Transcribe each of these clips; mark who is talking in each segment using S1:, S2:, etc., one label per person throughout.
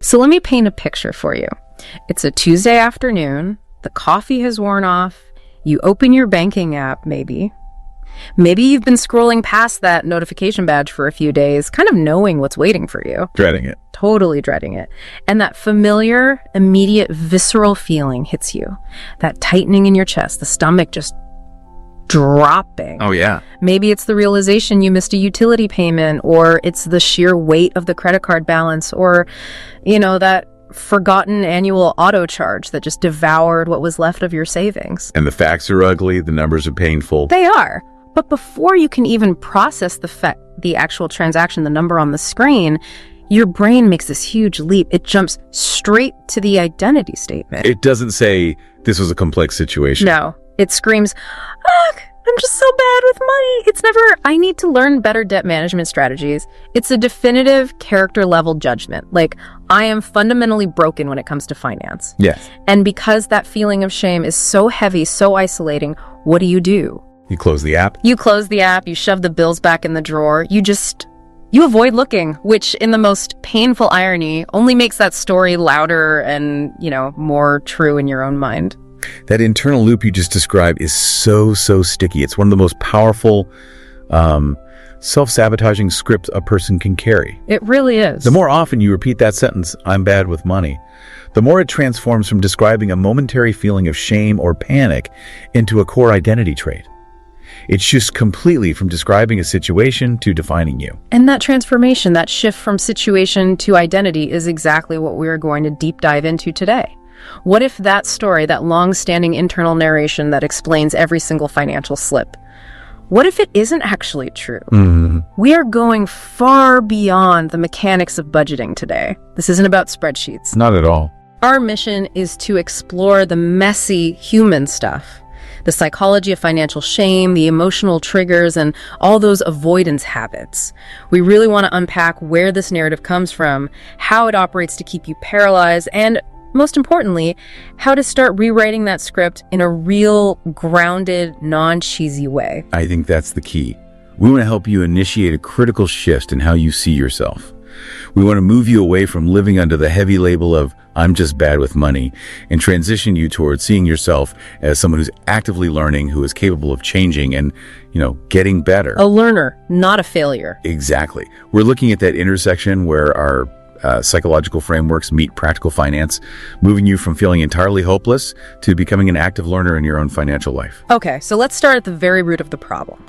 S1: So let me paint a picture for you. It's a Tuesday afternoon, the coffee has worn off, you open your banking app maybe. Maybe you've been scrolling past that notification badge for a few days, kind of knowing what's waiting for you.
S2: Dreading it.
S1: Totally dreading it. And that familiar, immediate, visceral feeling hits you. That tightening in your chest, the stomach just dropping.
S2: Oh, yeah.
S1: Maybe it's the realization you missed a utility payment, or it's the sheer weight of the credit card balance, or, that forgotten annual auto charge that just devoured what was left of your savings.
S2: And the facts are ugly, the numbers are painful.
S1: They are. But before you can even process the actual transaction, the number on the screen, your brain makes this huge leap. It jumps straight to the identity statement.
S2: It doesn't say this was a complex situation.
S1: No. It screams, ugh, I'm just so bad with money. It's never, I need to learn better debt management strategies. It's a definitive character level judgment. Like, I am fundamentally broken when it comes to finance.
S2: Yes.
S1: And because that feeling of shame is so heavy, so isolating, what do?
S2: You close the app.
S1: You close the app, you shove the bills back in the drawer, you avoid looking, which in the most painful irony only makes that story louder and, more true in your own mind.
S2: That internal loop you just described is so sticky. It's one of the most powerful self-sabotaging scripts a person can carry.
S1: It really is.
S2: The more often you repeat that sentence, I'm bad with money, the more it transforms from describing a momentary feeling of shame or panic into a core identity trait. It shifts completely from describing a situation to defining you.
S1: And that transformation, that shift from situation to identity, is exactly what we are going to deep dive into today. What if that story, that long-standing internal narration that explains every single financial slip, what if it isn't actually true?
S2: Mm-hmm.
S1: We are going far beyond the mechanics of budgeting today. This isn't about spreadsheets.
S2: Not at all.
S1: Our mission is to explore the messy human stuff, the psychology of financial shame, the emotional triggers, and all those avoidance habits. We really want to unpack where this narrative comes from, how it operates to keep you paralyzed, and most importantly, how to start rewriting that script in a real, grounded, non-cheesy way.
S2: I think that's the key. We want to help you initiate a critical shift in how you see yourself. We want to move you away from living under the heavy label of I'm just bad with money and transition you towards seeing yourself as someone who's actively learning, who is capable of changing and, getting better.
S1: A learner, not a failure.
S2: Exactly. We're looking at that intersection where our psychological frameworks meet practical finance, moving you from feeling entirely hopeless to becoming an active learner in your own financial life.
S1: Okay, so let's start at the very root of the problem.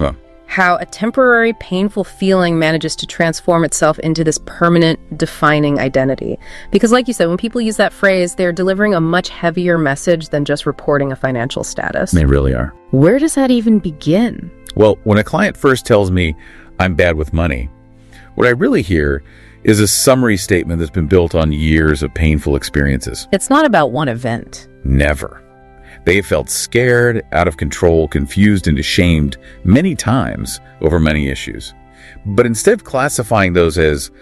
S1: How a temporary, painful feeling manages to transform itself into this permanent, defining identity. Because like you said, when people use that phrase, they're delivering a much heavier message than just reporting a financial status.
S2: They really are.
S1: Where does that even begin?
S2: Well, when a client first tells me I'm bad with money, what I really hear is a summary statement that's been built on years of painful experiences.
S1: It's not about one event.
S2: Never. They have felt scared, out of control, confused, and ashamed many times over many issues. But instead of classifying those as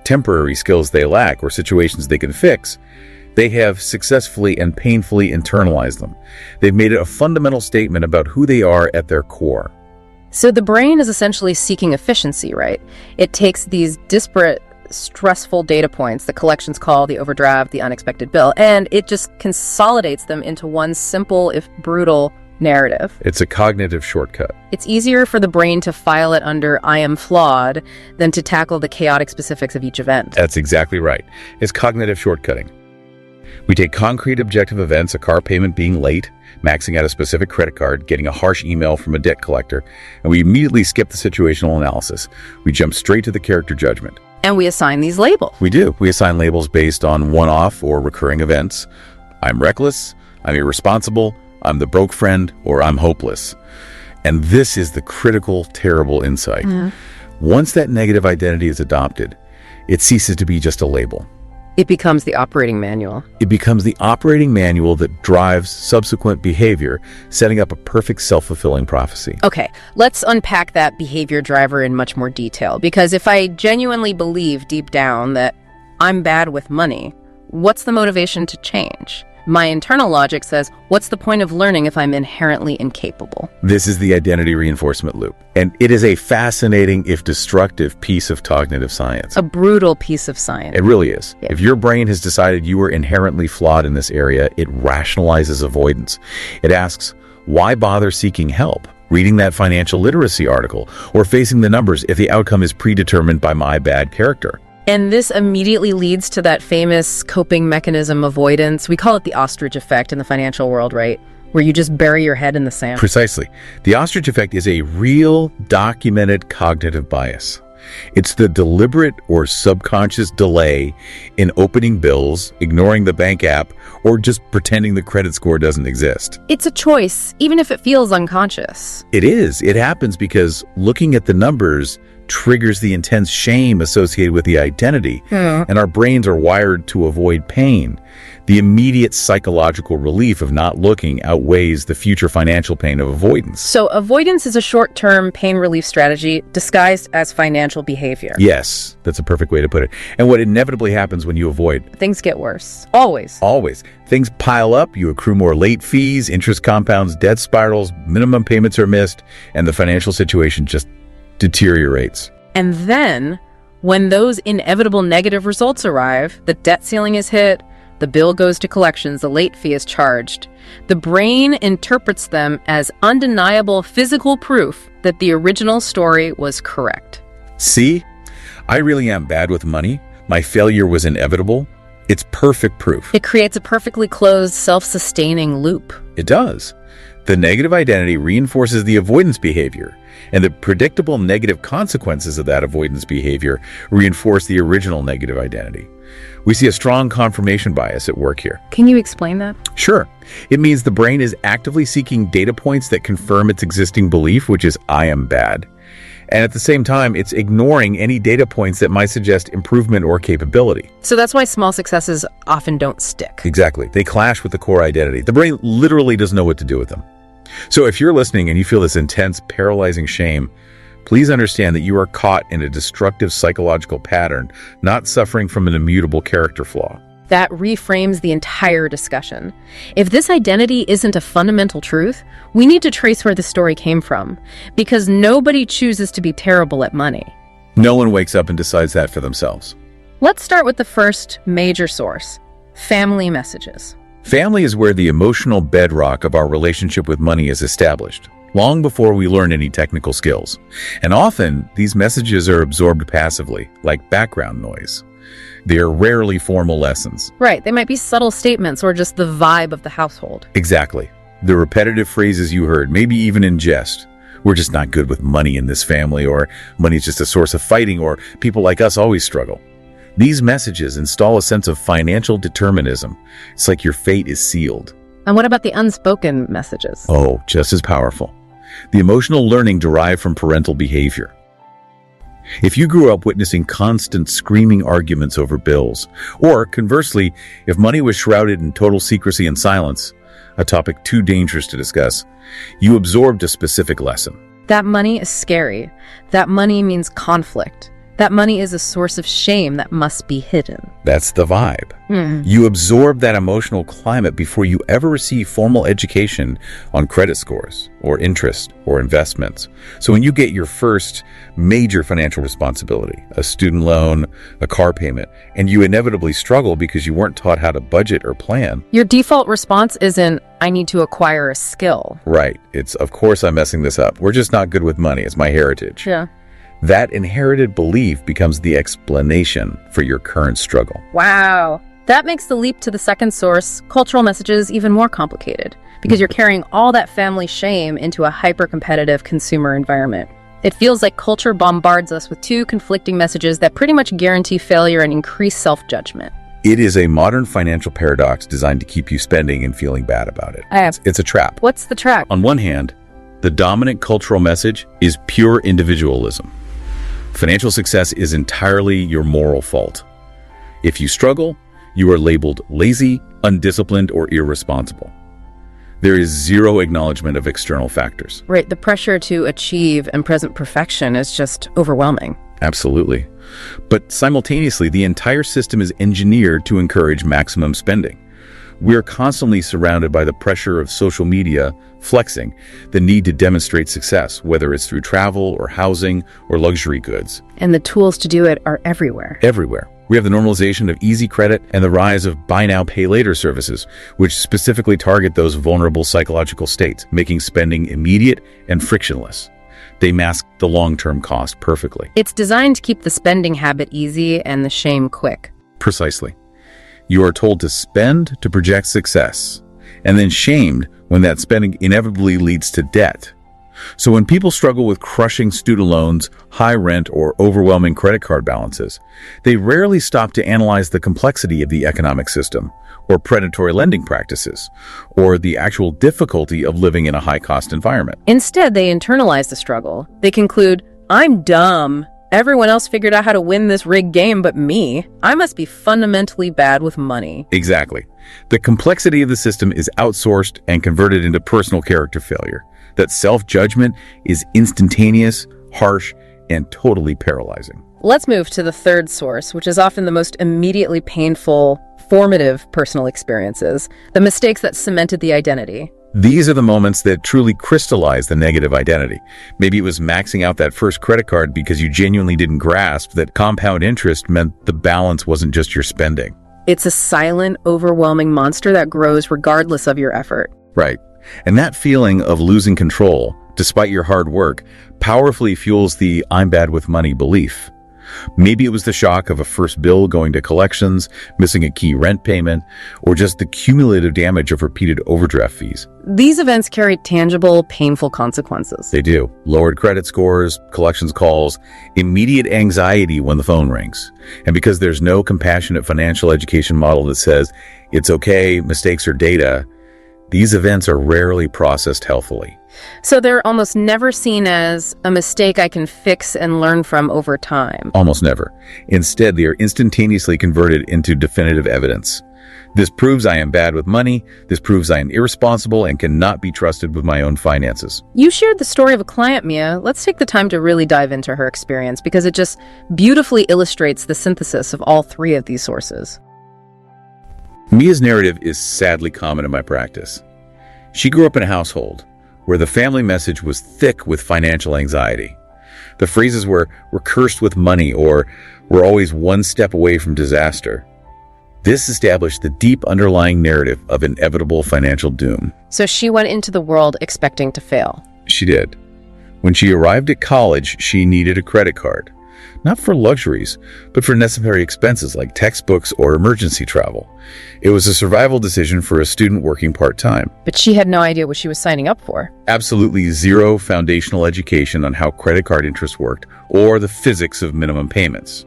S2: temporary skills they lack or situations they can fix, they have successfully and painfully internalized them. They've made it a fundamental statement about who they are at their core.
S1: So the brain is essentially seeking efficiency, right? It takes these disparate, stressful data points, the collections call, the overdraft, the unexpected bill, and it just consolidates them into one simple, if brutal, narrative.
S2: It's a cognitive shortcut.
S1: It's easier for the brain to file it under I am flawed than to tackle the chaotic specifics of each event.
S2: That's exactly right. It's cognitive shortcutting. We take concrete objective events, a car payment being late, maxing out a specific credit card, getting a harsh email from a debt collector, and we immediately skip the situational analysis. We jump straight to the character judgment.
S1: And we assign these labels.
S2: We do. We assign labels based on one-off or recurring events. I'm reckless, I'm irresponsible, I'm the broke friend, or I'm hopeless. And this is the critical, terrible insight. Once that negative identity is adopted, it ceases to be just a label.
S1: It becomes the operating manual.
S2: It becomes the operating manual that drives subsequent behavior, setting up a perfect self-fulfilling prophecy.
S1: Okay, let's unpack that behavior driver in much more detail, because if I genuinely believe deep down that I'm bad with money, what's the motivation to change? My internal logic says, what's the point of learning if I'm inherently incapable?
S2: This is the identity reinforcement loop, and it is a fascinating, if destructive, piece of cognitive science.
S1: A brutal piece of science.
S2: It really is.
S1: Yeah.
S2: If your brain has decided you are inherently flawed in this area, it rationalizes avoidance. It asks, why bother seeking help, reading that financial literacy article, or facing the numbers if the outcome is predetermined by my bad character?
S1: And this immediately leads to that famous coping mechanism avoidance. We call it the ostrich effect in the financial world, right? Where you just bury your head in the sand.
S2: Precisely. The ostrich effect is a real, documented cognitive bias. It's the deliberate or subconscious delay in opening bills, ignoring the bank app, or just pretending the credit score doesn't exist.
S1: It's a choice, even if it feels unconscious.
S2: It is. It happens because looking at the numbers triggers the intense shame associated with the identity, and our brains are wired to avoid pain. The immediate psychological relief of not looking outweighs the future financial pain of avoidance.
S1: So avoidance is a short-term pain relief strategy disguised as financial behavior.
S2: Yes, that's a perfect way to put it. And what inevitably happens when you avoid?
S1: Things get worse. Always.
S2: Always. Things pile up, you accrue more late fees, interest compounds, debt spirals, minimum payments are missed, and the financial situation just deteriorates.
S1: And then, when those inevitable negative results arrive, the debt ceiling is hit, the bill goes to collections, the late fee is charged, the brain interprets them as undeniable physical proof that the original story was correct.
S2: See? I really am bad with money. My failure was inevitable. It's perfect proof.
S1: It creates a perfectly closed, self-sustaining loop.
S2: It does. The negative identity reinforces the avoidance behavior, and the predictable negative consequences of that avoidance behavior reinforce the original negative identity. We see a strong confirmation bias at work here.
S1: Can you explain that?
S2: Sure. It means the brain is actively seeking data points that confirm its existing belief, which is I am bad. And at the same time, it's ignoring any data points that might suggest improvement or capability.
S1: So that's why small successes often don't stick.
S2: Exactly. They clash with the core identity. The brain literally doesn't know what to do with them. So if you're listening and you feel this intense, paralyzing shame, please understand that you are caught in a destructive psychological pattern, not suffering from an immutable character flaw.
S1: That reframes the entire discussion. If this identity isn't a fundamental truth, we need to trace where the story came from, because nobody chooses to be terrible at money.
S2: No one wakes up and decides that for themselves.
S1: Let's start with the first major source, family messages.
S2: Family is where the emotional bedrock of our relationship with money is established, long before we learn any technical skills. And often, these messages are absorbed passively, like background noise. They are rarely formal lessons.
S1: Right, they might be subtle statements or just the vibe of the household.
S2: Exactly. The repetitive phrases you heard, maybe even in jest. We're just not good with money in this family, or money is just a source of fighting, or people like us always struggle. These messages install a sense of financial determinism. It's like your fate is sealed.
S1: And what about the unspoken messages?
S2: Oh, just as powerful. The emotional learning derived from parental behavior. If you grew up witnessing constant screaming arguments over bills, or conversely, if money was shrouded in total secrecy and silence, a topic too dangerous to discuss, you absorbed a specific lesson.
S1: That money is scary. That money means conflict. That money is a source of shame that must be hidden.
S2: That's the vibe. You absorb that emotional climate before you ever receive formal education on credit scores or interest or investments. So when you get your first major financial responsibility, a student loan, a car payment, and you inevitably struggle because you weren't taught how to budget or plan.
S1: Your default response isn't, I need to acquire a skill.
S2: Right. It's, of course I'm messing this up. We're just not good with money. It's my heritage.
S1: Yeah.
S2: That inherited belief becomes the explanation for your current struggle.
S1: Wow. That makes the leap to the second source, cultural messages, even more complicated, because you're carrying all that family shame into a hyper-competitive consumer environment. It feels like culture bombards us with two conflicting messages that pretty much guarantee failure and increase self-judgment.
S2: It is a modern financial paradox designed to keep you spending and feeling bad about it. It's a trap.
S1: What's the trap?
S2: On one hand, the dominant cultural message is pure individualism. Financial success is entirely your moral fault. If you struggle, you are labeled lazy, undisciplined, or irresponsible. There is zero acknowledgement of external factors.
S1: Right, the pressure to achieve and present perfection is just overwhelming.
S2: Absolutely. But simultaneously, the entire system is engineered to encourage maximum spending. We are constantly surrounded by the pressure of social media, flexing, the need to demonstrate success, whether it's through travel or housing or luxury goods.
S1: And the tools to do it are everywhere.
S2: Everywhere. We have the normalization of easy credit and the rise of buy now, pay later services, which specifically target those vulnerable psychological states, making spending immediate and frictionless. They mask the long-term cost perfectly.
S1: It's designed to keep the spending habit easy and the shame quick.
S2: Precisely. You are told to spend to project success, and then shamed when that spending inevitably leads to debt. So when people struggle with crushing student loans, high rent, or overwhelming credit card balances, they rarely stop to analyze the complexity of the economic system, or predatory lending practices, or the actual difficulty of living in a high-cost environment.
S1: Instead, they internalize the struggle. They conclude, I'm dumb. Everyone else figured out how to win this rigged game but me. I must be fundamentally bad with money.
S2: Exactly. The complexity of the system is outsourced and converted into personal character failure. That self-judgment is instantaneous, harsh, and totally paralyzing.
S1: Let's move to the third source, which is often the most immediately painful, formative personal experiences, the mistakes that cemented the identity.
S2: These are the moments that truly crystallize the negative identity. Maybe it was maxing out that first credit card because you genuinely didn't grasp that compound interest meant the balance wasn't just your spending.
S1: It's a silent, overwhelming monster that grows regardless of your effort.
S2: Right. And that feeling of losing control, despite your hard work, powerfully fuels the "I'm bad with money" belief. Maybe it was the shock of a first bill going to collections, missing a key rent payment, or just the cumulative damage of repeated overdraft fees.
S1: These events carry tangible, painful consequences.
S2: They do. Lowered credit scores, collections calls, immediate anxiety when the phone rings. And because there's no compassionate financial education model that says, it's okay, mistakes are data, these events are rarely processed healthily.
S1: So they're almost never seen as a mistake I can fix and learn from over time.
S2: Almost never. Instead, they are instantaneously converted into definitive evidence. This proves I am bad with money. This proves I am irresponsible and cannot be trusted with my own finances.
S1: You shared the story of a client, Mia. Let's take the time to really dive into her experience because it just beautifully illustrates the synthesis of all three of these sources.
S2: Mia's narrative is sadly common in my practice. She grew up in a household where the family message was thick with financial anxiety. The phrases were, "We're cursed with money," or "We're always one step away from disaster." This established the deep underlying narrative of inevitable financial doom.
S1: So she went into the world expecting to fail.
S2: She did. When she arrived at college, she needed a credit card. Not for luxuries, but for necessary expenses like textbooks or emergency travel. It was a survival decision for a student working part-time.
S1: But she had no idea what she was signing up for.
S2: Absolutely zero foundational education on how credit card interest worked or the physics of minimum payments.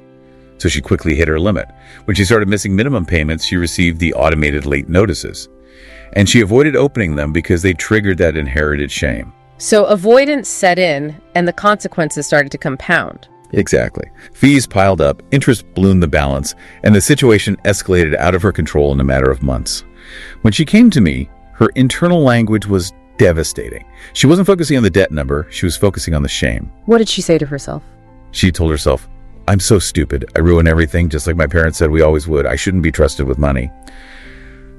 S2: So she quickly hit her limit. When she started missing minimum payments, she received the automated late notices. And she avoided opening them because they triggered that inherited shame.
S1: So avoidance set in, and the consequences started to compound.
S2: Exactly. Fees piled up, interest ballooned the balance, and the situation escalated out of her control in a matter of months. When she came to me, her internal language was devastating. She wasn't focusing on the debt number, she was focusing on the shame.
S1: What did she say to herself?
S2: She told herself, "I'm so stupid. I ruin everything just like my parents said we always would. I shouldn't be trusted with money."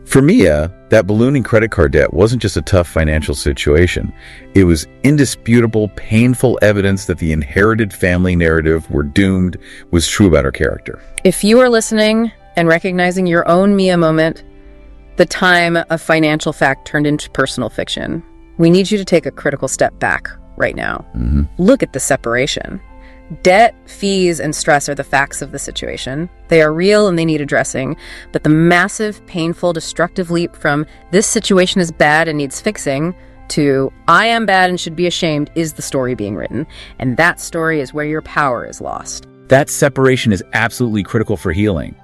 S2: For Mia, that ballooning credit card debt wasn't just a tough financial situation. It was indisputable, painful evidence that the inherited family narrative we're doomed was true about her character.
S1: If you are listening and recognizing your own Mia moment, the time a financial fact turned into personal fiction, we need you to take a critical step back right now. Look at the separation. Debt, fees, and stress are the facts of the situation. They are real and they need addressing, but the massive, painful, destructive leap from "this situation is bad and needs fixing" to "I am bad and should be ashamed" is the story being written, and that story is where your power is lost.
S2: That separation is absolutely critical for healing.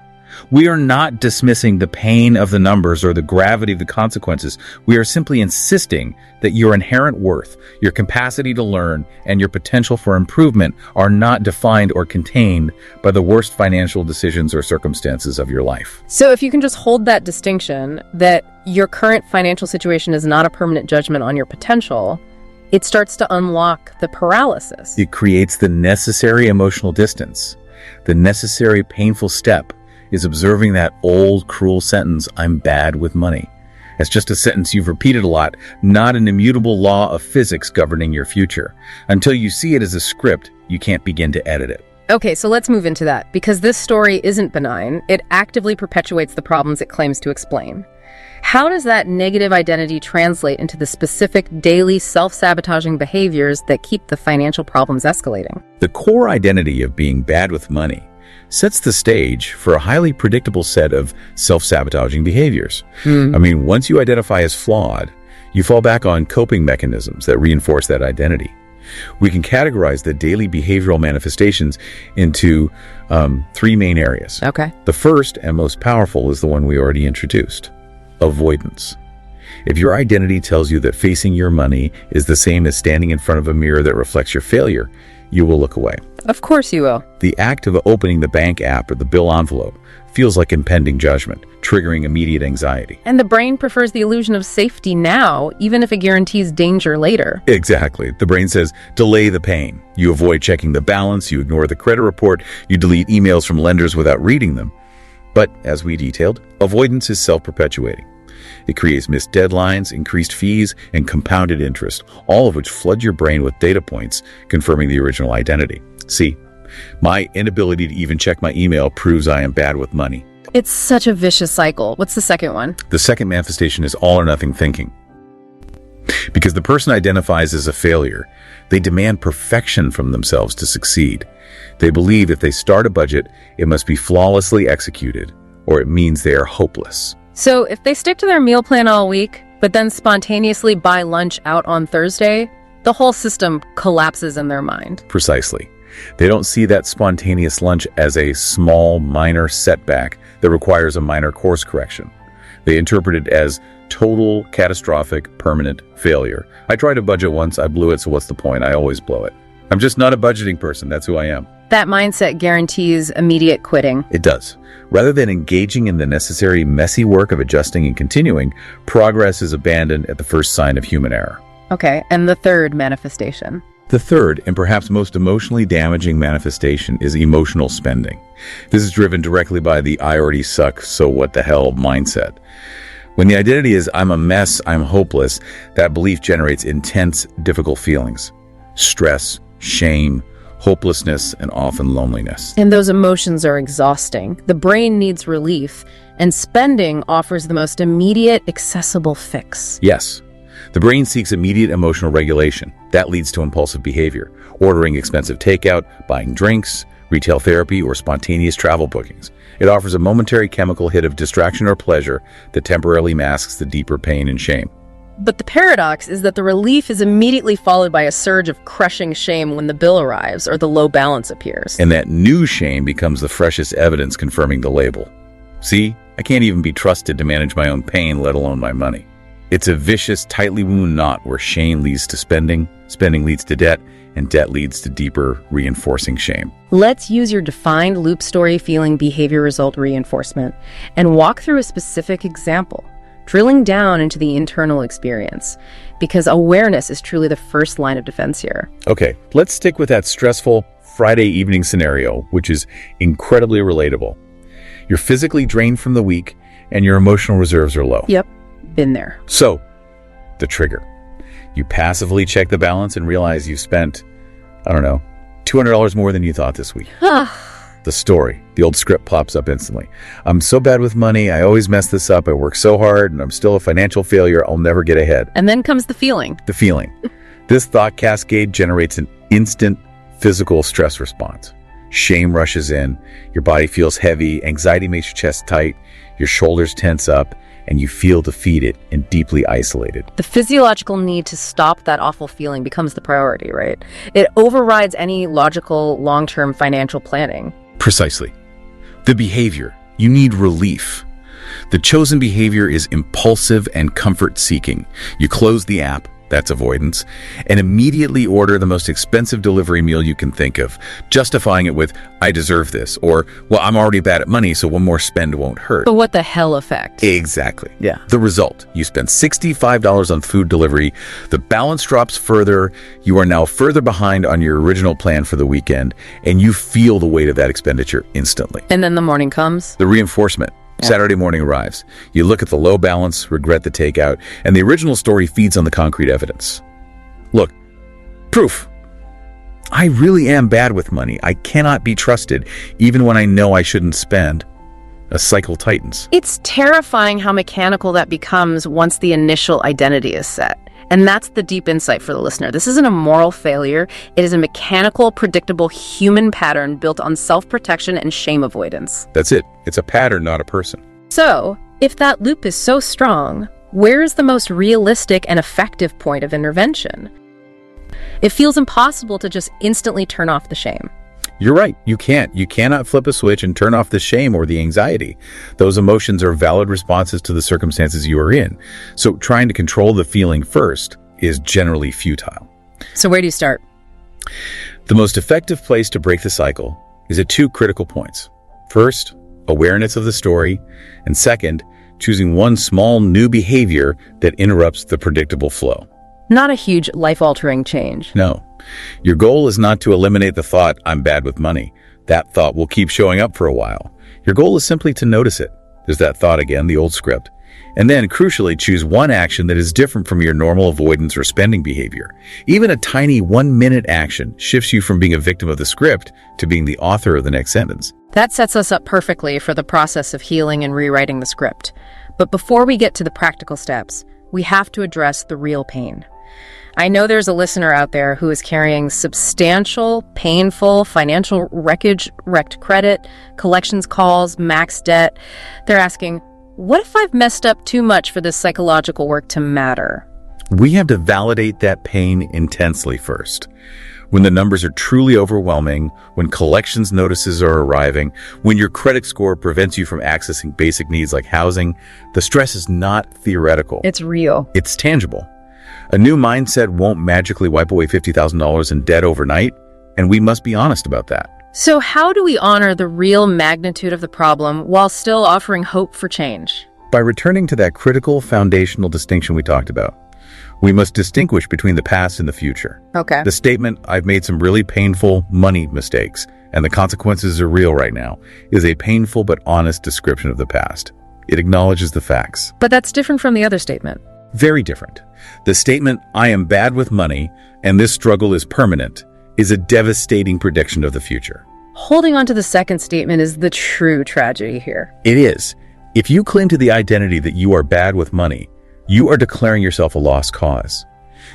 S2: We are not dismissing the pain of the numbers or the gravity of the consequences. We are simply insisting that your inherent worth, your capacity to learn, and your potential for improvement are not defined or contained by the worst financial decisions or circumstances of your life.
S1: So if you can just hold that distinction, that your current financial situation is not a permanent judgment on your potential, it starts to unlock the paralysis.
S2: It creates the necessary emotional distance, the necessary painful step is observing that old, cruel sentence, "I'm bad with money." It's just a sentence you've repeated a lot, not an immutable law of physics governing your future. Until you see it as a script, you can't begin to edit it.
S1: Okay, so let's move into that. Because this story isn't benign, it actively perpetuates the problems it claims to explain. How does that negative identity translate into the specific daily self-sabotaging behaviors that keep the financial problems escalating?
S2: The core identity of being bad with money sets the stage for a highly predictable set of self-sabotaging behaviors. Once you identify as flawed, you fall back on coping mechanisms that reinforce that identity. We can categorize the daily behavioral manifestations into 3 main areas.
S1: Okay.
S2: The first and most powerful is the one we already introduced: avoidance. If your identity tells you that facing your money is the same as standing in front of a mirror that reflects your failure, you will look away.
S1: Of course you will.
S2: The act of opening the bank app or the bill envelope feels like impending judgment, triggering immediate anxiety.
S1: And the brain prefers the illusion of safety now, even if it guarantees danger later.
S2: Exactly. The brain says, delay the pain. You avoid checking the balance, you ignore the credit report, you delete emails from lenders without reading them. But, as we detailed, avoidance is self-perpetuating. It creates missed deadlines, increased fees, and compounded interest, all of which flood your brain with data points confirming the original identity. See, my inability to even check my email proves I am bad with money.
S1: It's such a vicious cycle. What's the second one?
S2: The second manifestation is all or nothing thinking. Because the person identifies as a failure, they demand perfection from themselves to succeed. They believe if they start a budget, it must be flawlessly executed, or it means they are hopeless.
S1: So if they stick to their meal plan all week, but then spontaneously buy lunch out on Thursday, the whole system collapses in their mind.
S2: Precisely. They don't see that spontaneous lunch as a small, minor setback that requires a minor course correction. They interpret it as total, catastrophic, permanent failure. I tried to budget once, I blew it, so what's the point? I always blow it. I'm just not a budgeting person, that's who I am.
S1: That mindset guarantees immediate quitting.
S2: It does. Rather than engaging in the necessary messy work of adjusting and continuing, progress is abandoned at the first sign of human error.
S1: Okay, and the third manifestation.
S2: The third, and perhaps most emotionally damaging manifestation, is emotional spending. This is driven directly by the "I already suck, so what the hell" mindset. When the identity is "I'm a mess, I'm hopeless," that belief generates intense, difficult feelings. Stress, shame, hopelessness, and often loneliness.
S1: And those emotions are exhausting. The brain needs relief, and spending offers the most immediate, accessible fix.
S2: Yes. The brain seeks immediate emotional regulation. That leads to impulsive behavior, ordering expensive takeout, buying drinks, retail therapy, or spontaneous travel bookings. It offers a momentary chemical hit of distraction or pleasure that temporarily masks the deeper pain and shame.
S1: But the paradox is that the relief is immediately followed by a surge of crushing shame when the bill arrives or the low balance appears.
S2: And that new shame becomes the freshest evidence confirming the label. See, I can't even be trusted to manage my own pain, let alone my money. It's a vicious, tightly wound knot where shame leads to spending, spending leads to debt, and debt leads to deeper, reinforcing shame.
S1: Let's use your defined loop story feeling behavior result reinforcement and walk through a specific example, drilling down into the internal experience, because awareness is truly the first line of defense here.
S2: Okay, let's stick with that stressful Friday evening scenario, which is incredibly relatable. You're physically drained from the week, and your emotional reserves are low.
S1: Yep, been there.
S2: So, the trigger. You passively check the balance and realize you've spent, $200 more than you thought this week. The story, the old script pops up instantly. I'm so bad with money, I always mess this up, I work so hard, and I'm still a financial failure, I'll never get ahead.
S1: And then comes the feeling.
S2: The feeling. This thought cascade generates an instant physical stress response. Shame rushes in, your body feels heavy, anxiety makes your chest tight, your shoulders tense up, and you feel defeated and deeply isolated.
S1: The physiological need to stop that awful feeling becomes the priority, right? It overrides any logical, long-term financial planning.
S2: Precisely. The behavior. You need relief. The chosen behavior is impulsive and comfort-seeking. You close the app, that's avoidance, and immediately order the most expensive delivery meal you can think of, justifying it with, I deserve this, or, well, I'm already bad at money, so one more spend won't hurt.
S1: But what the hell effect?
S2: Exactly.
S3: Yeah.
S2: The result, you spend $65 on food delivery, the balance drops further, you are now further behind on your original plan for the weekend, and you feel the weight of that expenditure instantly.
S1: And then the morning comes.
S2: The reinforcement. Saturday morning arrives. You look at the low balance, regret the takeout, and the original story feeds on the concrete evidence. Look, proof. I really am bad with money. I cannot be trusted, even when I know I shouldn't spend. A cycle tightens.
S1: It's terrifying how mechanical that becomes once the initial identity is set. And that's the deep insight for the listener. This isn't a moral failure. It is a mechanical, predictable human pattern built on self-protection and shame avoidance.
S2: That's it. It's a pattern, not a person.
S1: So, if that loop is so strong, where is the most realistic and effective point of intervention? It feels impossible to just instantly turn off the shame.
S2: You're right. You can't. You cannot flip a switch and turn off the shame or the anxiety. Those emotions are valid responses to the circumstances you are in. So trying to control the feeling first is generally futile.
S1: So where do you start?
S2: The most effective place to break the cycle is at two critical points. First, awareness of the story, and second, choosing one small new behavior that interrupts the predictable flow.
S1: Not a huge life-altering change.
S2: No. Your goal is not to eliminate the thought, I'm bad with money. That thought will keep showing up for a while. Your goal is simply to notice it. There's that thought again, the old script. And then, crucially, choose one action that is different from your normal avoidance or spending behavior. Even a tiny 1-minute action shifts you from being a victim of the script to being the author of the next sentence.
S1: That sets us up perfectly for the process of healing and rewriting the script. But before we get to the practical steps, we have to address the real pain. I know there's a listener out there who is carrying substantial, painful financial wreckage, wrecked credit, collections calls, max debt. They're asking, what if I've messed up too much for this psychological work to matter?
S2: We have to validate that pain intensely first. When the numbers are truly overwhelming, when collections notices are arriving, when your credit score prevents you from accessing basic needs like housing, the stress is not theoretical.
S1: It's real.
S2: It's tangible. A new mindset won't magically wipe away $50,000 in debt overnight, and we must be honest about that.
S1: So how do we honor the real magnitude of the problem while still offering hope for change?
S2: By returning to that critical foundational distinction we talked about. We must distinguish between the past and the future.
S1: Okay.
S2: The statement, I've made some really painful money mistakes, and the consequences are real right now, is a painful but honest description of the past. It acknowledges the facts.
S1: But that's different from the other statement.
S2: Very different. The statement, I am bad with money, and this struggle is permanent, is a devastating prediction of the future.
S1: Holding on to the second statement is the true tragedy here.
S2: It is. If you cling to the identity that you are bad with money, you are declaring yourself a lost cause.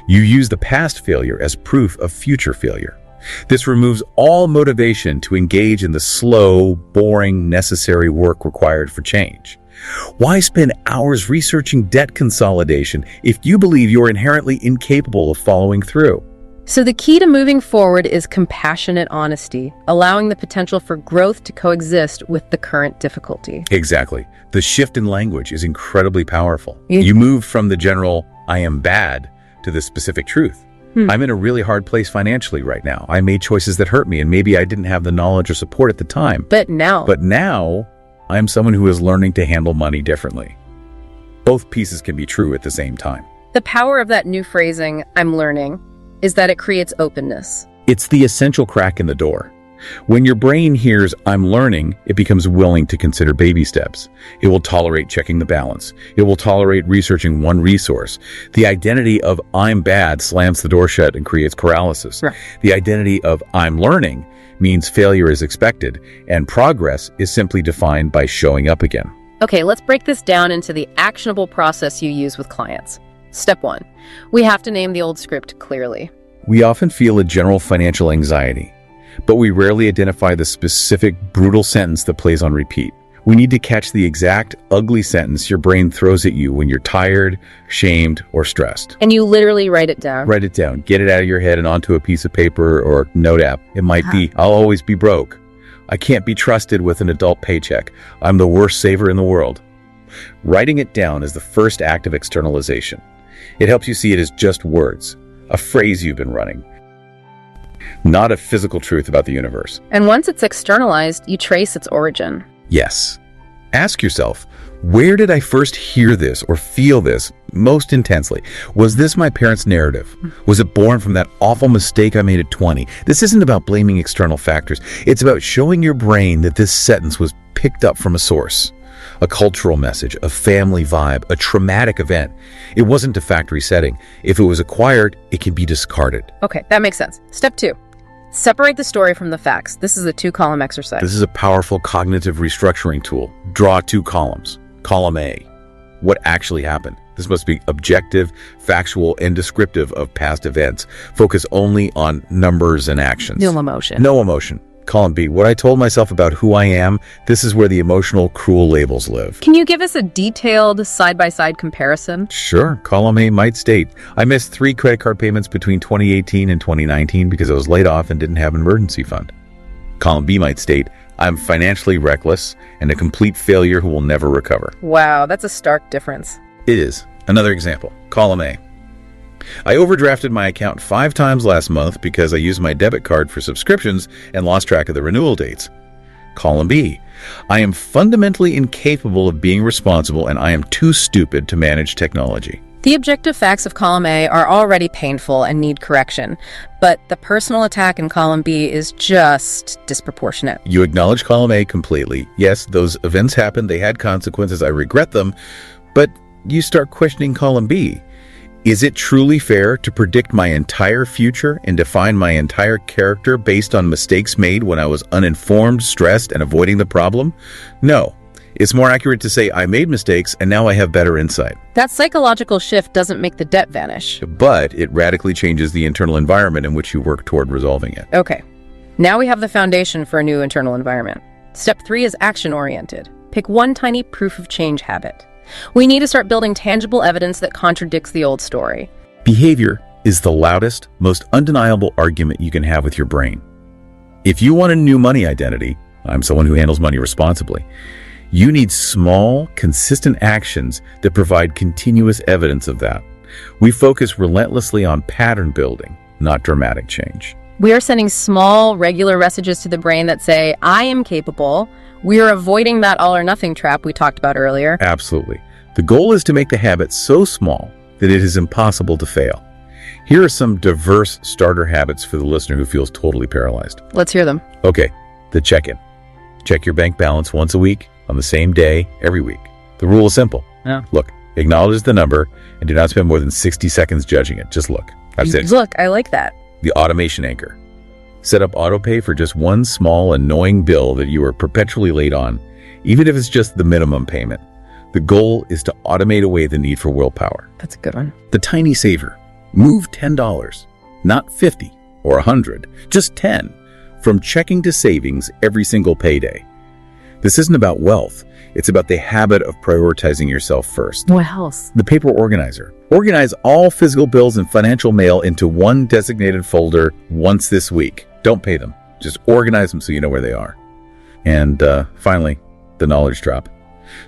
S2: You use the past failure as proof of future failure. This removes all motivation to engage in the slow, boring, necessary work required for change. Why spend hours researching debt consolidation if you believe you're inherently incapable of following through?
S1: So the key to moving forward is compassionate honesty, allowing the potential for growth to coexist with the current difficulty.
S2: Exactly. The shift in language is incredibly powerful.
S1: Yeah.
S2: You move from the general, I am bad, to the specific truth. I'm in a really hard place financially right now. I made choices that hurt me, and maybe I didn't have the knowledge or support at the time.
S1: But now,
S2: I am someone who is learning to handle money differently. Both pieces can be true at the same time.
S1: the power of that new phrasing, I'm learning, is that it creates openness.
S2: It's the essential crack in the door. When your brain hears, I'm learning, it becomes willing to consider baby steps. It will tolerate checking the balance. It will tolerate researching one resource. The identity of I'm bad slams the door shut and creates paralysis.
S1: Right.
S2: The identity of I'm learning means failure is expected, and progress is simply defined by showing up again.
S1: Okay, let's break this down into the actionable process you use with clients. Step 1. We have to name the old script clearly.
S2: We often feel a general financial anxiety, but we rarely identify the specific brutal sentence that plays on repeat. We need to catch the exact ugly sentence your brain throws at you when you're tired, shamed, or stressed.
S1: And you literally write it down.
S2: Write it down. Get it out of your head and onto a piece of paper or note app. It might be, I'll always be broke. I can't be trusted with an adult paycheck. I'm the worst saver in the world. Writing it down is the first act of externalization. It helps you see it as just words, a phrase you've been running, not a physical truth about the universe.
S1: And once it's externalized, you trace its origin.
S2: Yes. Ask yourself, where did I first hear this or feel this most intensely? Was this my parents' narrative? Was it born from that awful mistake I made at 20? This isn't about blaming external factors. It's about showing your brain that this sentence was picked up from a source, a cultural message, a family vibe, a traumatic event. It wasn't a factory setting. If it was acquired, it can be discarded.
S1: Okay, that makes sense. Step 2. Separate the story from the facts. This is a 2-column exercise.
S2: This is a powerful cognitive restructuring tool. Draw 2 columns. Column A, what actually happened? This must be objective, factual, and descriptive of past events. Focus only on numbers and actions.
S1: No emotion.
S2: No emotion. Column B, what I told myself about who I am. This is where the emotional, cruel labels live.
S1: Can you give us a detailed side-by-side comparison?
S2: Sure. Column A might state, I missed 3 credit card payments between 2018 and 2019 because I was laid off and didn't have an emergency fund. Column B might state, I'm financially reckless and a complete failure who will never recover.
S1: Wow, that's a stark difference.
S2: It is. Another example. Column A. I overdrafted my account 5 times last month because I used my debit card for subscriptions and lost track of the renewal dates. Column B. I am fundamentally incapable of being responsible and I am too stupid to manage technology.
S1: The objective facts of column A are already painful and need correction, but the personal attack in column B is just disproportionate.
S2: You acknowledge column A completely. Yes, those events happened, they had consequences, I regret them, but you start questioning column B. Is it truly fair to predict my entire future and define my entire character based on mistakes made when I was uninformed, stressed, and avoiding the problem? No. It's more accurate to say I made mistakes and now I have better insight.
S1: That psychological shift doesn't make the debt vanish.
S2: But it radically changes the internal environment in which you work toward resolving it.
S1: Okay, now we have the foundation for a new internal environment. Step 3 is action-oriented. Pick one tiny proof of change habit. We need to start building tangible evidence that contradicts the old story.
S2: Behavior is the loudest, most undeniable argument you can have with your brain. If you want a new money identity, I'm someone who handles money responsibly, you need small, consistent actions that provide continuous evidence of that. We focus relentlessly on pattern building, not dramatic change.
S1: We are sending small, regular messages to the brain that say, I am capable. We are avoiding that all-or-nothing trap we talked about earlier.
S2: Absolutely. The goal is to make the habit so small that it is impossible to fail. Here are some diverse starter habits for the listener who feels totally paralyzed.
S1: Let's hear them.
S2: Okay, the check-in. Check your bank balance once a week, on the same day, every week. The rule is simple.
S1: Yeah.
S2: Look, acknowledge the number and do not spend more than 60 seconds judging it. Just look. That's it.
S1: Look, I like that.
S2: The automation anchor. Set up autopay for just one small, annoying bill that you are perpetually late on, even if it's just the minimum payment. The goal is to automate away the need for willpower.
S1: That's a good one.
S2: The tiny saver. Move $10, not 50 or 100, just 10, from checking to savings every single payday. This isn't about wealth. It's about the habit of prioritizing yourself first.
S1: What else?
S2: The paper organizer. Organize all physical bills and financial mail into one designated folder once this week. Don't pay them. Just organize them so you know where they are. And finally, the knowledge drop.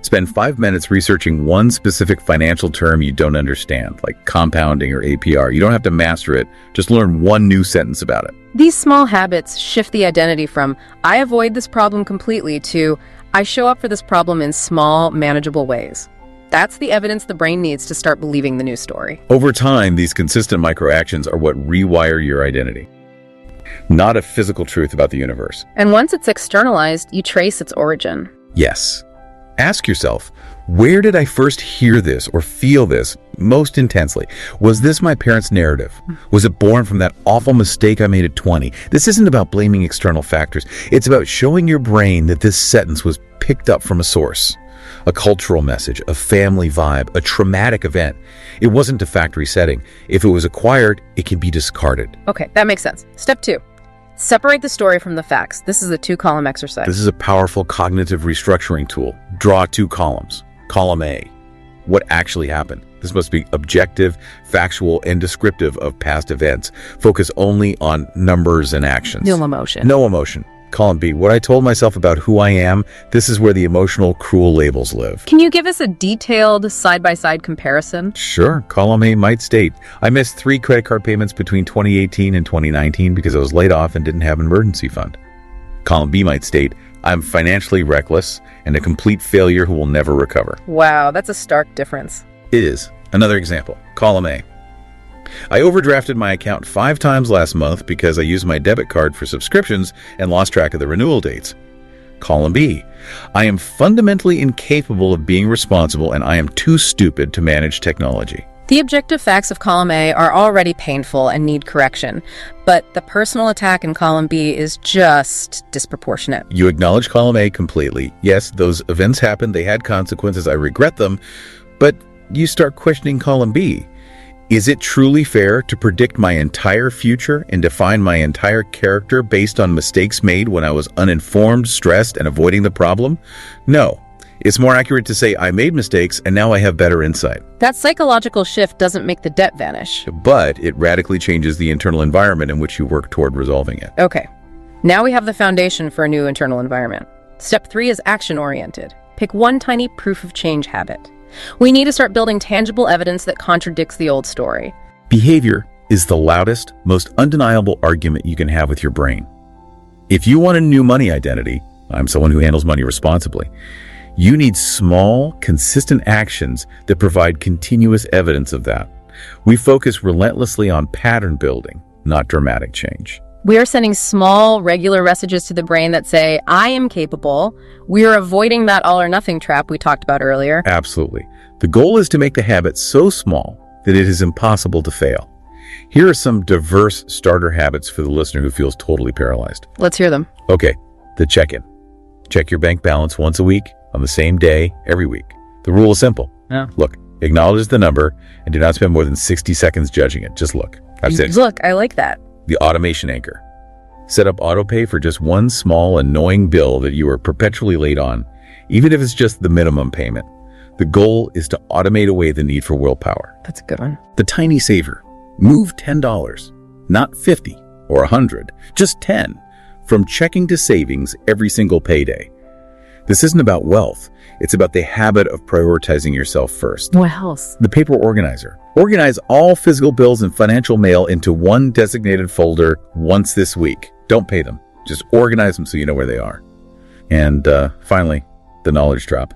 S2: Spend 5 minutes researching one specific financial term you don't understand, like compounding or APR. You don't have to master it. Just learn one new sentence about it.
S1: These small habits shift the identity from, I avoid this problem completely, to, I show up for this problem in small, manageable ways. That's the evidence the brain needs to start believing the new story.
S2: Over time, these consistent microactions are what rewire your identity, not a physical truth about the universe.
S1: And once it's externalized, you trace its origin.
S2: Yes. Ask yourself, where did I first hear this or feel this most intensely? Was this my parents' narrative? Was it born from that awful mistake I made at 20? This isn't about blaming external factors. It's about showing your brain that this sentence was picked up from a source, a cultural message, a family vibe, a traumatic event. It wasn't a factory setting. If it was acquired, it can be discarded.
S1: Okay, that makes sense. Step 2. Separate the story from the facts. This is a 2-column exercise.
S2: This is a powerful cognitive restructuring tool. Draw 2 columns. Column A, what actually happened? This must be objective, factual, and descriptive of past events. Focus only on numbers and actions.
S1: No emotion.
S2: No emotion. Column B, what I told myself about who I am, this is where the emotional, cruel labels live.
S1: Can you give us a detailed side-by-side comparison?
S2: Sure. Column A might state, I missed 3 credit card payments between 2018 and 2019 because I was laid off and didn't have an emergency fund. Column B might state, I'm financially reckless and a complete failure who will never recover.
S1: Wow, that's a stark difference.
S2: It is. Another example. Column A. I overdrafted my account 5 times last month because I used my debit card for subscriptions and lost track of the renewal dates. Column B. I am fundamentally incapable of being responsible and I am too stupid to manage technology.
S1: The objective facts of column A are already painful and need correction, but the personal attack in column B is just disproportionate.
S2: You acknowledge column A completely. Yes, those events happened, they had consequences, I regret them, but you start questioning column B. Is it truly fair to predict my entire future and define my entire character based on mistakes made when I was uninformed, stressed, and avoiding the problem? No. It's more accurate to say I made mistakes and now I have better insight.
S1: That psychological shift doesn't make the debt vanish.
S2: But it radically changes the internal environment in which you work toward resolving it.
S1: Okay. Now we have the foundation for a new internal environment. Step 3 is action-oriented. Pick one tiny proof of change habit. We need to start building tangible evidence that contradicts the old story.
S2: Behavior is the loudest, most undeniable argument you can have with your brain. If you want a new money identity, I'm someone who handles money responsibly, you need small, consistent actions that provide continuous evidence of that. We focus relentlessly on pattern building, not dramatic change.
S1: We are sending small, regular messages to the brain that say, I am capable. We are avoiding that all or nothing trap we talked about earlier.
S2: Absolutely. The goal is to make the habit so small that it is impossible to fail. Here are some diverse starter habits for the listener who feels totally paralyzed.
S1: Let's hear them.
S2: Okay, the check-in. Check your bank balance once a week, on the same day, every week. The rule is simple.
S1: Yeah.
S2: Look, acknowledge the number and do not spend more than 60 seconds judging it. Just look. That's it.
S1: Look, I like that.
S2: The automation anchor. Set up autopay for just one small, annoying bill that you are perpetually late on, even if it's just the minimum payment. The goal is to automate away the need for willpower.
S1: That's a good one.
S2: The tiny saver. Move $10, not 50 or 100, just 10, from checking to savings every single payday. This isn't about wealth. It's about the habit of prioritizing yourself first.
S1: What else?
S2: The paper organizer. Organize all physical bills and financial mail into one designated folder once this week. Don't pay them. Just organize them so you know where they are. And finally, the knowledge drop.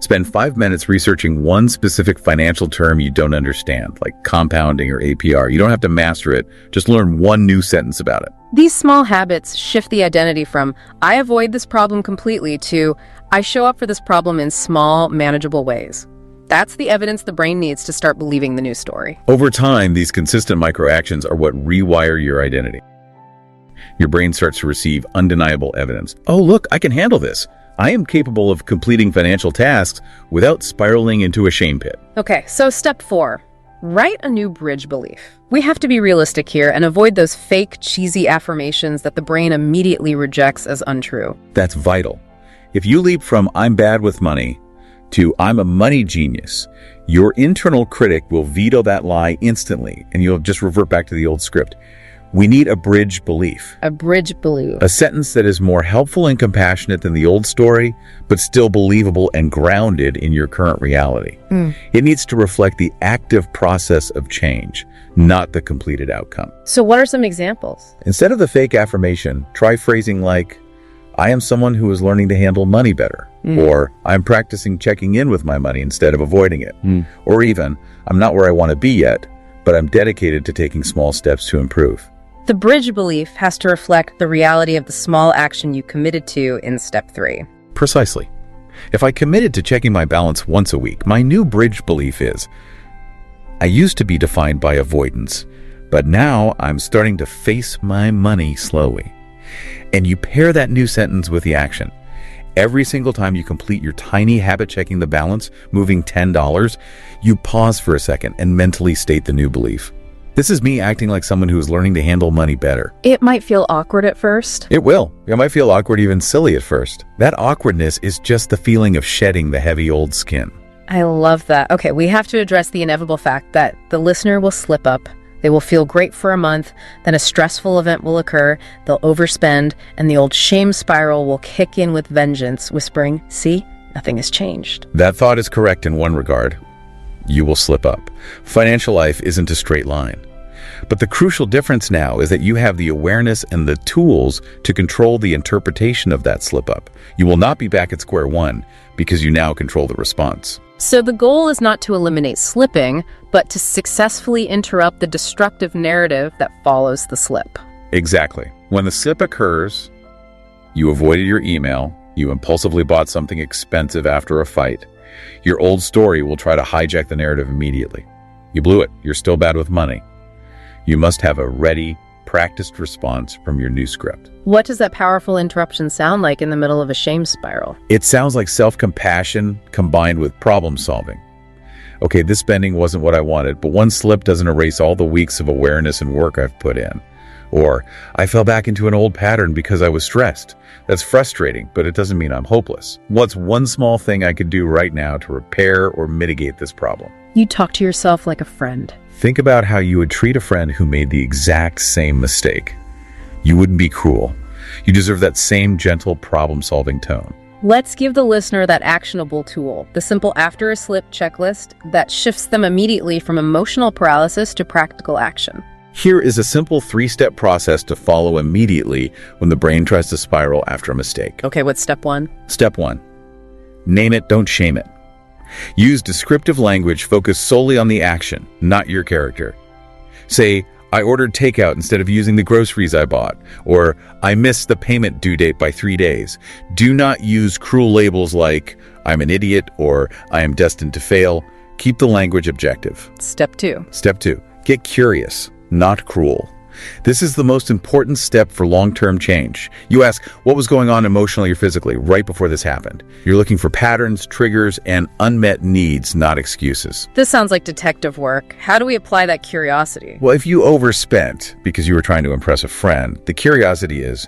S2: Spend 5 minutes researching one specific financial term you don't understand, like compounding or APR. You don't have to master it. Just learn one new sentence about it.
S1: These small habits shift the identity from, I avoid this problem completely, to, I show up for this problem in small, manageable ways. That's the evidence the brain needs to start believing the new story.
S2: Over time, these consistent microactions are what rewire your identity. Your brain starts to receive undeniable evidence. Oh, look, I can handle this. I am capable of completing financial tasks without spiraling into a shame pit.
S1: Okay, so step 4, write a new bridge belief. We have to be realistic here and avoid those fake, cheesy affirmations that the brain immediately rejects as untrue.
S2: That's vital. If you leap from I'm bad with money to I'm a money genius, your internal critic will veto that lie instantly and you'll just revert back to the old script. We need a bridge belief.
S1: A bridge belief.
S2: A sentence that is more helpful and compassionate than the old story, but still believable and grounded in your current reality. It needs to reflect the active process of change, not the completed outcome.
S1: So what are some examples?
S2: Instead of the fake affirmation, try phrasing like, I am someone who is learning to handle money better. Or I'm practicing checking in with my money instead of avoiding it. Or even, I'm not where I want to be yet, but I'm dedicated to taking small steps to improve.
S1: The bridge belief has to reflect the reality of the small action you committed to in step 3.
S2: Precisely. If I committed to checking my balance once a week, my new bridge belief is, I used to be defined by avoidance, but now I'm starting to face my money slowly. And you pair that new sentence with the action. Every single time you complete your tiny habit checking the balance, moving $10, you pause for a second and mentally state the new belief. This is me acting like someone who is learning to handle money better.
S1: It might feel awkward at first.
S2: It will. It might feel awkward, even silly at first. That awkwardness is just the feeling of shedding the heavy old skin.
S1: I love that. Okay, we have to address the inevitable fact that the listener will slip up, They will feel great for a month, then a stressful event will occur, they'll overspend, and the old shame spiral will kick in with vengeance, whispering, "See, nothing has changed."
S2: That thought is correct in one regard. You will slip up. Financial life isn't a straight line. But the crucial difference now is that you have the awareness and the tools to control the interpretation of that slip-up. You will not be back at square one because you now control the response.
S1: So the goal is not to eliminate slipping, but to successfully interrupt the destructive narrative that follows the slip.
S2: Exactly. When the slip occurs, you avoided your email, you impulsively bought something expensive after a fight, your old story will try to hijack the narrative immediately. You blew it. You're still bad with money. You must have a ready, practiced response from your new script.
S1: What does that powerful interruption sound like in the middle of a shame spiral?
S2: It sounds like self-compassion combined with problem solving. Okay, this spending wasn't what I wanted, but one slip doesn't erase all the weeks of awareness and work I've put in. Or, I fell back into an old pattern because I was stressed. That's frustrating, but it doesn't mean I'm hopeless. What's one small thing I could do right now to repair or mitigate this problem?
S1: You talk to yourself like a friend.
S2: Think about how you would treat a friend who made the exact same mistake. You wouldn't be cruel. You deserve that same gentle problem-solving tone.
S1: Let's give the listener that actionable tool, the simple after a slip checklist that shifts them immediately from emotional paralysis to practical action.
S2: Here is a simple 3-step process to follow immediately when the brain tries to spiral after a mistake.
S1: Okay, what's step 1?
S2: Step 1. Name it, don't shame it. Use descriptive language focused solely on the action, not your character. Say, I ordered takeout instead of using the groceries I bought, or I missed the payment due date by 3 days. Do not use cruel labels like, I'm an idiot, or I am destined to fail. Keep the language objective.
S1: Step 2.
S2: Step 2. Get curious, not cruel. This is the most important step for long-term change. You ask, what was going on emotionally or physically right before this happened? You're looking for patterns, triggers, and unmet needs, not excuses.
S1: This sounds like detective work. How do we apply that curiosity?
S2: Well, if you overspent because you were trying to impress a friend, the curiosity is,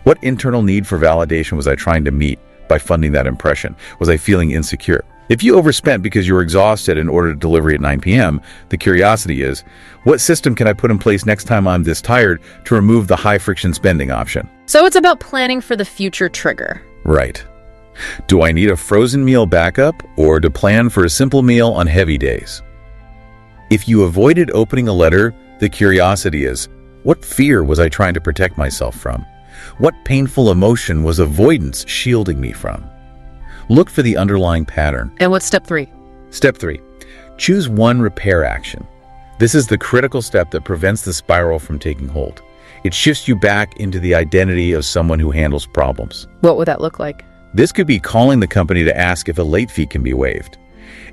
S2: what internal need for validation was I trying to meet by funding that impression? Was I feeling insecure? If you overspent because you were exhausted and ordered delivery at 9 p.m., the curiosity is, what system can I put in place next time I'm this tired to remove the high-friction spending option?
S1: So it's about planning for the future trigger.
S2: Right. Do I need a frozen meal backup or to plan for a simple meal on heavy days? If you avoided opening a letter, the curiosity is, what fear was I trying to protect myself from? What painful emotion was avoidance shielding me from? Look for the underlying pattern.
S1: And what's step 3?
S2: Step 3. Choose one repair action. This is the critical step that prevents the spiral from taking hold. It shifts you back into the identity of someone who handles problems.
S1: What would that look like?
S2: This could be calling the company to ask if a late fee can be waived.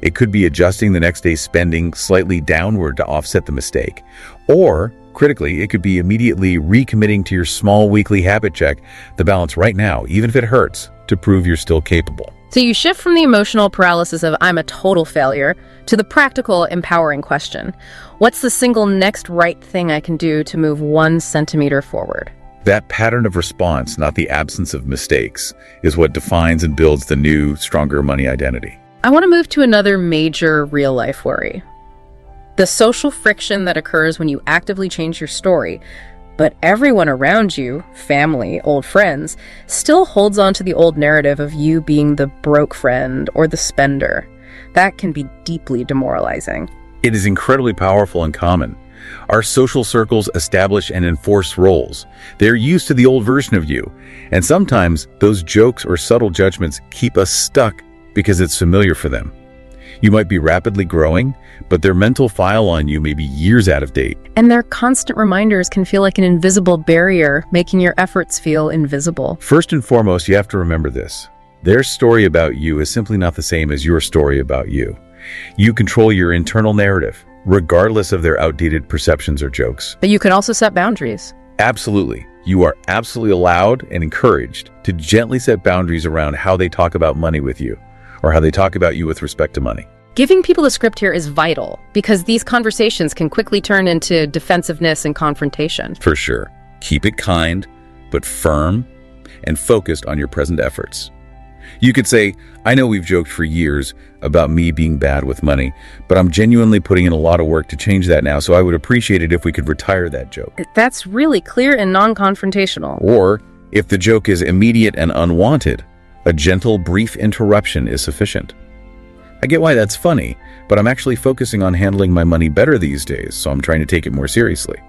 S2: It could be adjusting the next day's spending slightly downward to offset the mistake. Or, critically, it could be immediately recommitting to your small weekly habit check, the balance right now, even if it hurts, to prove you're still capable.
S1: So you shift from the emotional paralysis of I'm a total failure to the practical, empowering question. What's the single next right thing I can do to move 1 centimeter forward?
S2: That pattern of response, not the absence of mistakes, is what defines and builds the new, stronger money identity.
S1: I want to move to another major real-life worry. The social friction that occurs when you actively change your story, but everyone around you, family, old friends, still holds on to the old narrative of you being the broke friend or the spender. That can be deeply demoralizing.
S2: It is incredibly powerful and common. Our social circles establish and enforce roles. They're used to the old version of you, and sometimes those jokes or subtle judgments keep us stuck because it's familiar for them. You might be rapidly growing, but their mental file on you may be years out of date.
S1: And their constant reminders can feel like an invisible barrier, making your efforts feel invisible.
S2: First and foremost, you have to remember this. Their story about you is simply not the same as your story about you. You control your internal narrative, regardless of their outdated perceptions or jokes.
S1: But you can also set boundaries.
S2: Absolutely. You are absolutely allowed and encouraged to gently set boundaries around how they talk about money with you, or how they talk about you with respect to money.
S1: Giving people a script here is vital because these conversations can quickly turn into defensiveness and confrontation.
S2: For sure. Keep it kind, but firm and focused on your present efforts. You could say, I know we've joked for years about me being bad with money, but I'm genuinely putting in a lot of work to change that now, so I would appreciate it if we could retire that joke.
S1: That's really clear and non-confrontational.
S2: Or, if the joke is immediate and unwanted, a gentle, brief interruption is sufficient. I get why that's funny, but I'm actually focusing on handling my money better these days, so I'm trying to take it more seriously.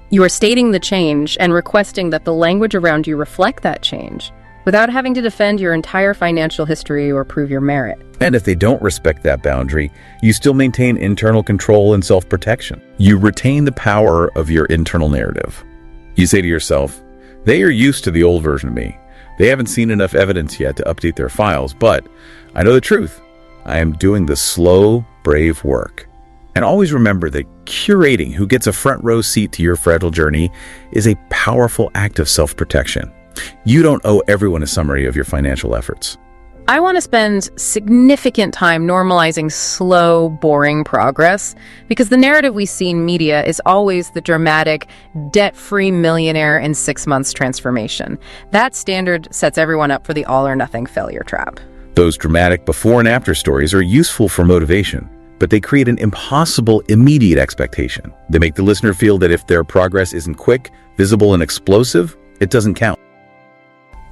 S1: You are stating the change and requesting that the language around you reflect that change, without having to defend your entire financial history or prove your merit.
S2: And if they don't respect that boundary, you still maintain internal control and self-protection. You retain the power of your internal narrative. You say to yourself, they are used to the old version of me. They haven't seen enough evidence yet to update their files, but I know the truth. I am doing the slow, brave work. And always remember that curating who gets a front row seat to your fragile journey is a powerful act of self-protection. You don't owe everyone a summary of your financial efforts.
S1: I want to spend significant time normalizing slow, boring progress, because the narrative we see in media is always the dramatic, debt-free millionaire in 6 months transformation. That standard sets everyone up for the all-or-nothing failure trap.
S2: Those dramatic before and after stories are useful for motivation, but they create an impossible immediate expectation. They make the listener feel that if their progress isn't quick, visible, and explosive, it doesn't count.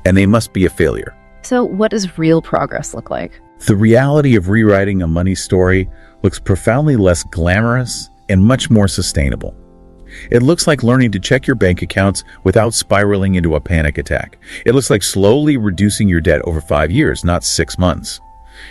S2: And they must be a failure.
S1: So what does real progress look like?
S2: The reality of rewriting a money story looks profoundly less glamorous and much more sustainable. It looks like learning to check your bank accounts without spiraling into a panic attack. It looks like slowly reducing your debt over 5 years, not 6 months.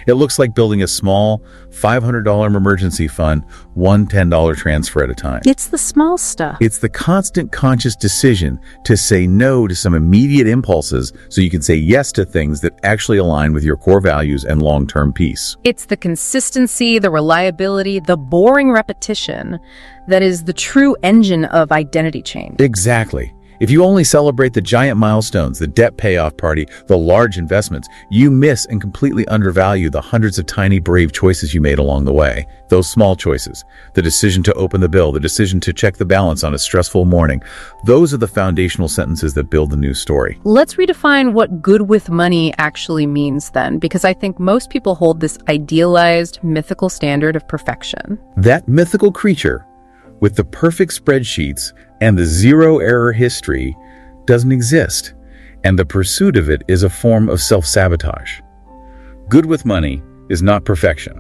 S2: It looks like building a small $500 emergency fund, one $10 transfer at a time.
S1: It's the small stuff.
S2: It's the constant conscious decision to say no to some immediate impulses so you can say yes to things that actually align with your core values and long-term peace.
S1: It's the consistency, the reliability, the boring repetition that is the true engine of identity change.
S2: Exactly. If you only celebrate the giant milestones, the debt payoff party, the large investments, you miss and completely undervalue the hundreds of tiny, brave choices you made along the way. Those small choices, the decision to open the bill, the decision to check the balance on a stressful morning, those are the foundational sentences that build the new story.
S1: Let's redefine what good with money actually means then, because I think most people hold this idealized, mythical standard of perfection.
S2: That mythical creature with the perfect spreadsheets and the zero-error history doesn't exist, and the pursuit of it is a form of self-sabotage. Good with money is not perfection,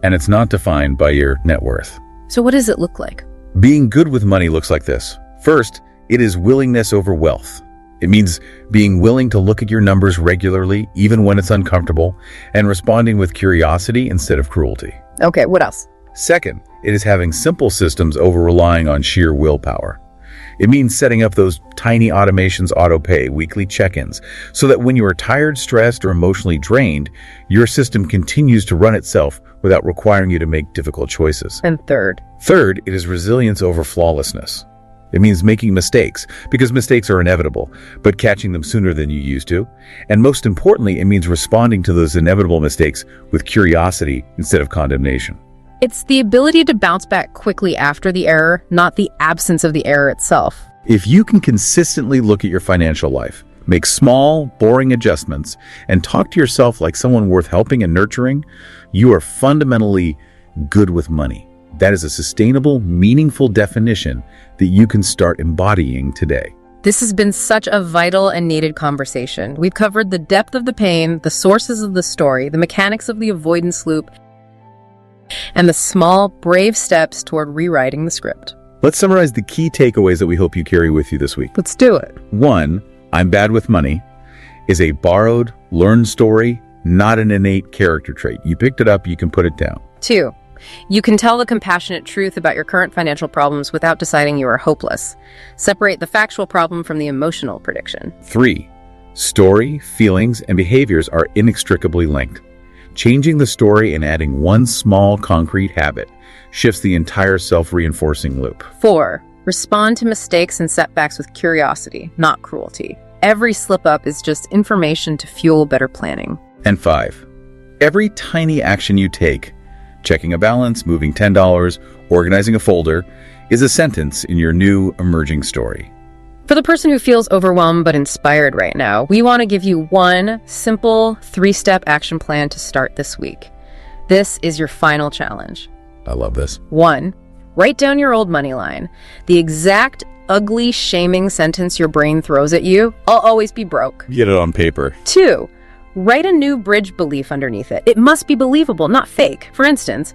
S2: and it's not defined by your net worth.
S1: So what does it look like?
S2: Being good with money looks like this. First, it is willingness over wealth. It means being willing to look at your numbers regularly, even when it's uncomfortable, and responding with curiosity instead of cruelty.
S1: Okay, what else?
S2: Second, it is having simple systems over relying on sheer willpower. It means setting up those tiny automations, auto-pay, weekly check-ins, so that when you are tired, stressed, or emotionally drained, your system continues to run itself without requiring you to make difficult choices.
S1: And third,
S2: it is resilience over flawlessness. It means making mistakes, because mistakes are inevitable, but catching them sooner than you used to. And most importantly, it means responding to those inevitable mistakes with curiosity instead of condemnation.
S1: it's the ability to bounce back quickly after the error, not the absence of the error itself.
S2: If you can consistently look at your financial life, make small, boring adjustments, and talk to yourself like someone worth helping and nurturing, you are fundamentally good with money. That is a sustainable, meaningful definition that you can start embodying today.
S1: This has been such a vital and needed conversation. We've covered the depth of the pain, the sources of the story, the mechanics of the avoidance loop, and the small, brave steps toward rewriting the script.
S2: Let's summarize the key takeaways that we hope you carry with you this week.
S1: Let's do it.
S2: 1, I'm bad with money is a borrowed, learned story, not an innate character trait. You picked it up, you can put it down.
S1: 2, you can tell the compassionate truth about your current financial problems without deciding you are hopeless. Separate the factual problem from the emotional prediction.
S2: 3, story, feelings, and behaviors are inextricably linked. Changing the story and adding one small concrete habit shifts the entire self-reinforcing loop.
S1: 4, respond to mistakes and setbacks with curiosity, not cruelty. Every slip-up is just information to fuel better planning.
S2: And 5, every tiny action you take, checking a balance, moving $10, organizing a folder, is a sentence in your new emerging story.
S1: For the person who feels overwhelmed but inspired right now, we want to give you one simple 3-step action plan to start this week. This is your final challenge.
S2: I love this.
S1: 1. Write down your old money line. The exact ugly, shaming sentence your brain throws at you: "I'll always be broke."
S2: Get it on paper.
S1: 2. Write a new bridge belief underneath it. It must be believable, not fake. For instance,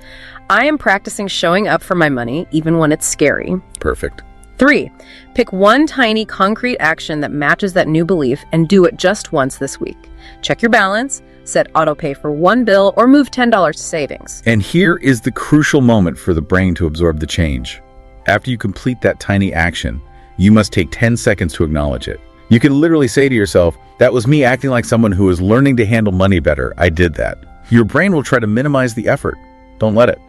S1: "I am practicing showing up for my money even when it's scary."
S2: Perfect.
S1: 3. Pick one tiny concrete action that matches that new belief and do it just once this week. Check your balance, set autopay for one bill, or move $10 to savings.
S2: And here is the crucial moment for the brain to absorb the change. After you complete that tiny action, you must take 10 seconds to acknowledge it. You can literally say to yourself, "That was me acting like someone who is learning to handle money better. I did that." Your brain will try to minimize the effort. Don't let it.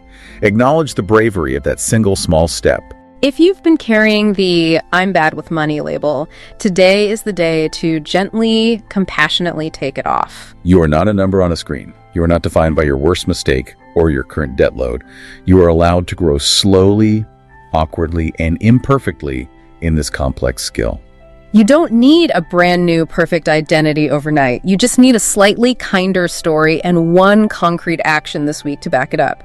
S2: Acknowledge the bravery of that single small step.
S1: If you've been carrying the "I'm bad with money" label, today is the day to gently, compassionately take it off.
S2: You are not a number on a screen. You are not defined by your worst mistake or your current debt load. You are allowed to grow slowly, awkwardly, and imperfectly in this complex skill.
S1: You don't need a brand new perfect identity overnight. You just need a slightly kinder story and one concrete action this week to back it up.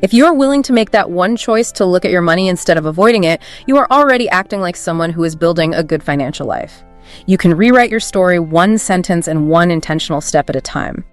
S1: If you are willing to make that one choice to look at your money instead of avoiding it, you are already acting like someone who is building a good financial life. You can rewrite your story one sentence and one intentional step at a time.